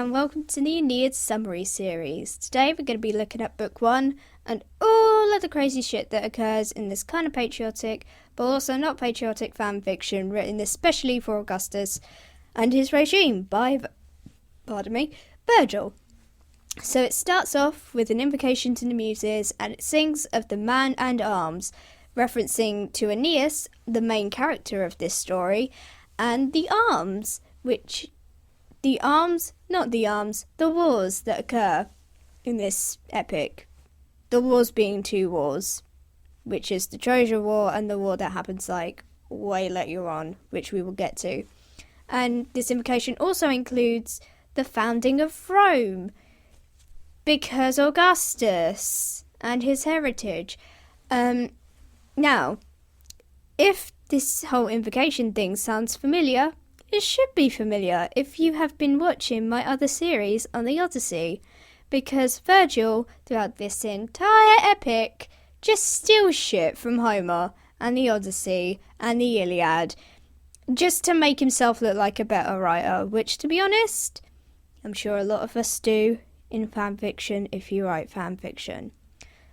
and welcome to the Aeneid summary series. Today we're going to be looking at book 1 and all of the crazy shit that occurs in this kind of patriotic, but also not patriotic fan fiction written especially for Augustus and his regime by, Virgil. So it starts off with an invocation to the Muses and it sings of the man and arms, referencing to Aeneas, the main character of this story, and the arms, the wars that occur in this epic. The wars being two wars, which is the Trojan War and the war that happens way later on, which we will get to. And this invocation also includes the founding of Rome, because Augustus and his heritage. Now, if this whole invocation thing sounds familiar, it should be familiar if you have been watching my other series on the Odyssey, because Virgil, throughout this entire epic, just steals shit from Homer and the Odyssey and the Iliad, just to make himself look like a better writer, which, to be honest, I'm sure a lot of us do in fanfiction if you write fanfiction.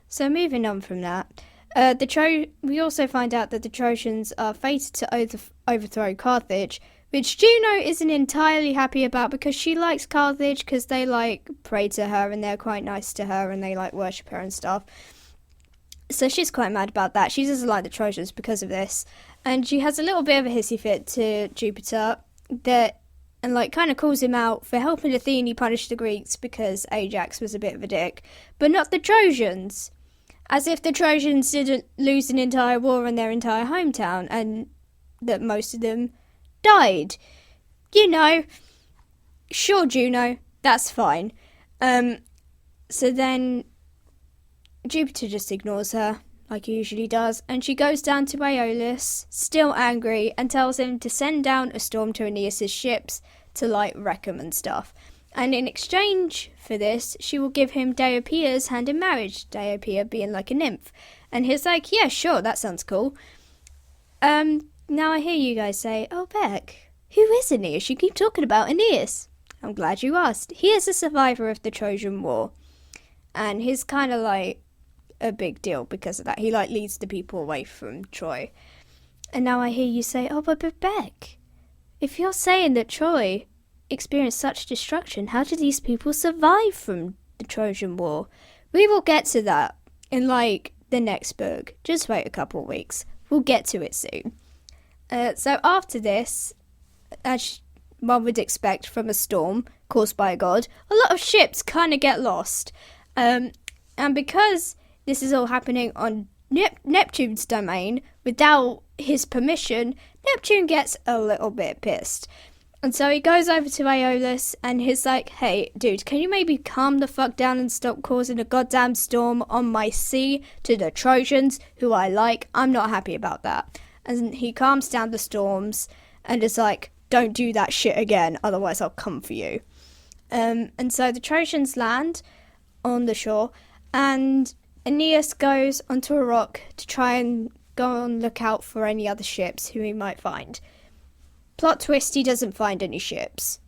So moving on from that, we also find out that the Trojans are fated to overthrow Carthage, which Juno isn't entirely happy about because she likes Carthage because they pray to her and they're quite nice to her and they worship her and stuff. So she's quite mad about that. She doesn't like the Trojans because of this, and she has a little bit of a hissy fit to Jupiter and kind of calls him out for helping Athene punish the Greeks because Ajax was a bit of a dick, but not the Trojans. As if the Trojans didn't lose an entire war in their entire hometown and that most of them died. Sure, Juno, that's fine. So then Jupiter just ignores her, like he usually does, and she goes down to Aeolus, still angry, and tells him to send down a storm to Aeneas' ships to wreck them and stuff. And in exchange for this, she will give him Deiopia's hand in marriage, Deiopeia being a nymph. And he's like, yeah, sure, that sounds cool. Now I hear you guys say, oh, Beck, who is Aeneas? You keep talking about Aeneas. I'm glad you asked. He is a survivor of the Trojan War. And he's kind of a big deal because of that. He leads the people away from Troy. And now I hear you say, oh, but Beck, if you're saying that Troy experienced such destruction, how did these people survive from the Trojan War? We will get to that in the next book. Just wait a couple of weeks. We'll get to it soon. So after this, as one would expect from a storm caused by a god, a lot of ships kind of get lost. And because this is all happening on Neptune's domain without his permission, Neptune gets a little bit pissed. And so he goes over to Aeolus and he's like, hey, dude, can you maybe calm the fuck down and stop causing a goddamn storm on my sea to the Trojans, who I like? I'm not happy about that. And he calms down the storms and is like, don't do that shit again, otherwise I'll come for you. And so the Trojans land on the shore and Aeneas goes onto a rock to try and go on lookout for any other ships who he might find. Plot twist, he doesn't find any ships.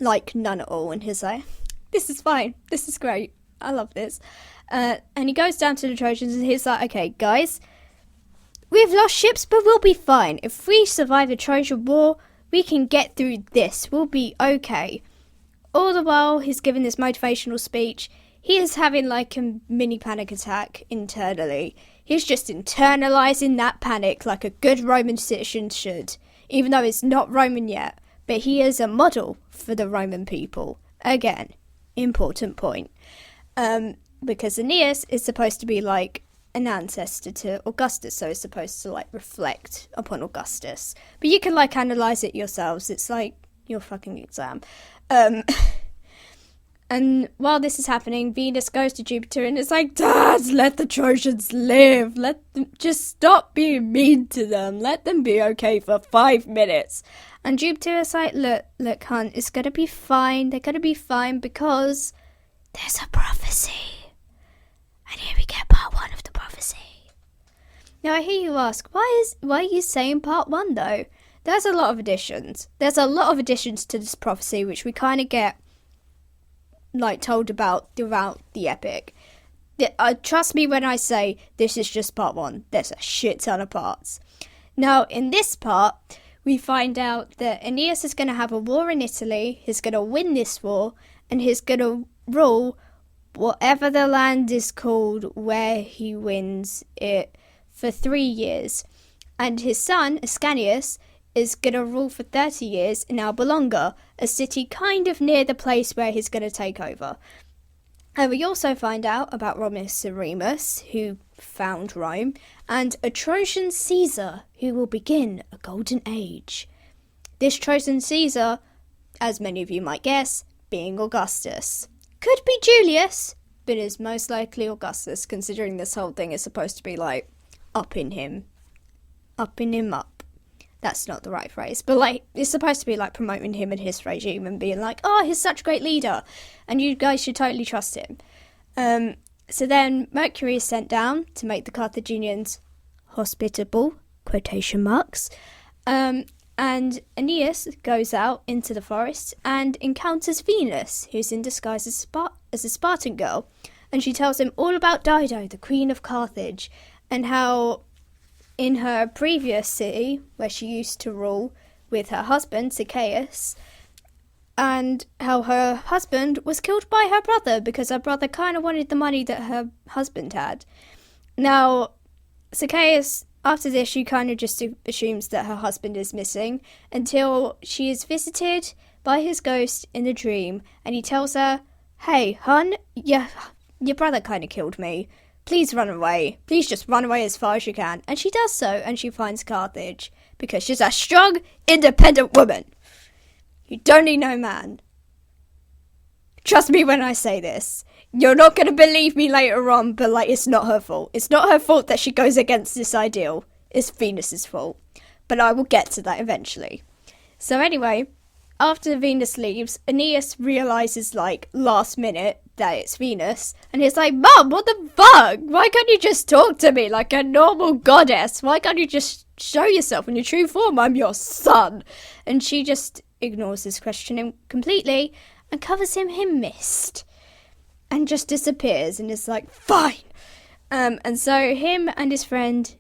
None at all. And he's like, this is fine. This is great. I love this. And he goes down to the Trojans and he's like, okay, guys, we've lost ships, but we'll be fine. If we survive the Trojan War, we can get through this. We'll be okay. All the while he's giving this motivational speech, he is having a mini panic attack internally. He's just internalizing that panic like a good Roman citizen should. Even though he's not Roman yet, but he is a model for the Roman people. Again, important point. Because Aeneas is supposed to be an ancestor to Augustus, so it's supposed to reflect upon Augustus. But you can analyze it yourselves. It's your fucking exam. And while this is happening, Venus goes to Jupiter and is like, Dad, let the Trojans live. Let them just stop being mean to them. Let them be okay for 5 minutes. And Jupiter is like, look, hon, it's going to be fine. They're going to be fine because there's a prophecy. And here we get part 1 of the prophecy. Now I hear you ask, why are you saying part 1 though? There's a lot of additions. There's a lot of additions to this prophecy, which we kind of get told about throughout the epic. Trust me when I say this is just part 1. There's a shit ton of parts. Now, in this part, we find out that Aeneas is going to have a war in Italy. He's going to win this war, and he's going to rule whatever the land is called where he wins it for 3 years. And his son, Ascanius, is going to rule for 30 years in Alba Longa, a city kind of near the place where he's going to take over. And we also find out about Romulus and Remus, who found Rome, and a Trojan Caesar who will begin a golden age. This Trojan Caesar, as many of you might guess, being Augustus. Could be Julius, but is most likely Augustus, considering this whole thing is supposed to be like upping him up. That's not the right phrase, but like it's supposed to be like promoting him and his regime and being like, oh, he's such a great leader and you guys should totally trust him. So then Mercury is sent down to make the Carthaginians hospitable, quotation marks, and Aeneas goes out into the forest and encounters Venus, who's in disguise as a Spartan girl, and she tells him all about Dido, the queen of Carthage, and how in her previous city, where she used to rule with her husband, Sichaeus, and how her husband was killed by her brother because her brother kind of wanted the money that her husband had. Now, Sichaeus, after this, she kind of just assumes that her husband is missing until she is visited by his ghost in a dream, and he tells her, hey, hun, your brother kind of killed me. Please run away. Please just run away as far as you can. And she does so, and she finds Carthage, because she's a strong, independent woman. You don't need no man. Trust me when I say this. You're not going to believe me later on, but like, it's not her fault. It's not her fault that she goes against this ideal. It's Venus's fault. But I will get to that eventually. So anyway, after Venus leaves, Aeneas realises, like, last minute that it's Venus, and he's like, Mum, what the fuck? Why can't you just talk to me like a normal goddess? Why can't you just show yourself in your true form? I'm your son. And she just ignores his questioning completely and covers him in mist and just disappears and is like, fine. And so him and his friend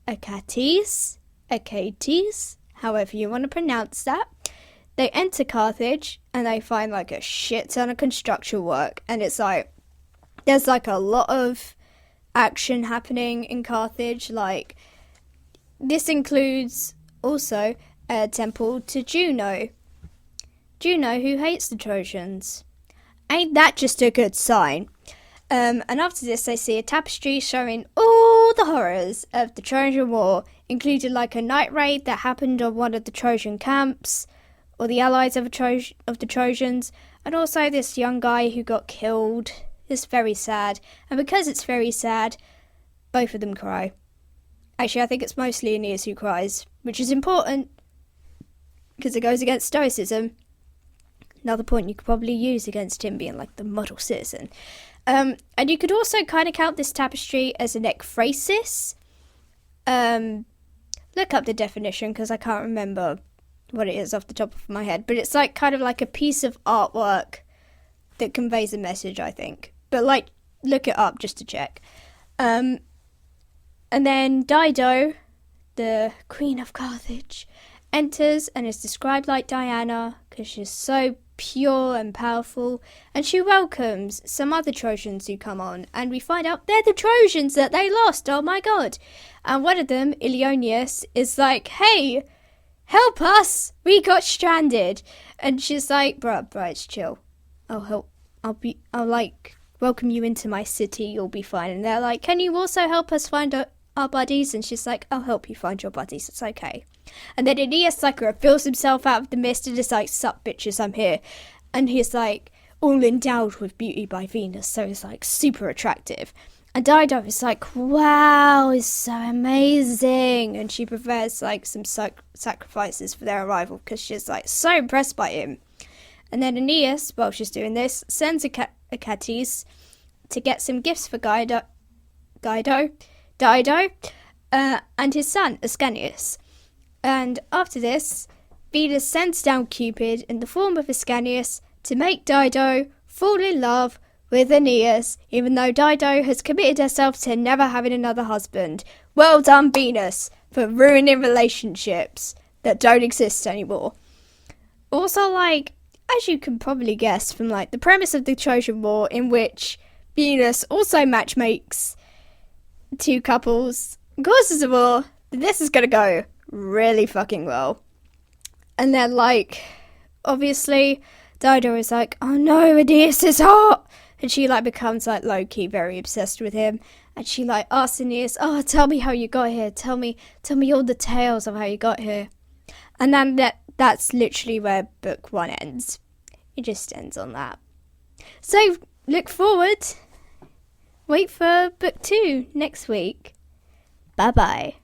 Achates, however you want to pronounce that, they enter Carthage and they find like a shit ton of construction work, and it's like there's like a lot of action happening in Carthage. Like, this includes also a temple to Juno who hates the Trojans. Ain't that just a good sign? And after this, they see a tapestry showing all the horrors of the Trojan War, including like a night raid that happened on one of the Trojan camps, or the allies of the Trojans, and also this young guy who got killed. It's very sad, and because it's very sad, both of them cry. Actually, I think it's mostly Aeneas who cries, which is important, because it goes against Stoicism. Another point you could probably use against him being like the model citizen. And you could also kind of count this tapestry as an ekphrasis. Look up the definition, because I can't remember what it is off the top of my head, but it's like kind of like a piece of artwork that conveys a message, I think. But like, look it up just to check. And then Dido, the queen of Carthage, enters and is described like Diana because she's so pure and powerful, and she welcomes some other Trojans who come on, and we find out they're the Trojans that they lost. Oh my god. And one of them, Ilioneus, is like, hey, help us, we got stranded. And she's like, bruh, it's chill. I'll help. I'll like welcome you into my city, you'll be fine. And they're like, can you also help us find our buddies? And she's like, I'll help you find your buddies, it's okay. And then Aeneas like reveals himself out of the mist and is like, sup bitches, I'm here. And he's like all endowed with beauty by Venus, so he's like super attractive. And Dido is like, wow, it's so amazing. And she prepares like some sacrifices for their arrival because she's like so impressed by him. And then Aeneas, while she's doing this, sends Achates to get some gifts for Dido, and his son, Ascanius. And after this, Venus sends down Cupid in the form of Ascanius to make Dido fall in love with Aeneas, even though Dido has committed herself to never having another husband. Well done, Venus, for ruining relationships that don't exist anymore. Also, like, as you can probably guess from, like, the premise of the Trojan War, in which Venus also matchmakes two couples, causes a war, this is gonna go really fucking well. And then, like, obviously, Dido is like, oh no, Aeneas is hot! And she, like, becomes, like, low-key very obsessed with him. And she, like, asks Aeneas, oh, tell me how you got here. Tell me all the tales of how you got here. And then that's literally where book 1 ends. It just ends on that. So, look forward. Wait for book 2 next week. Bye-bye.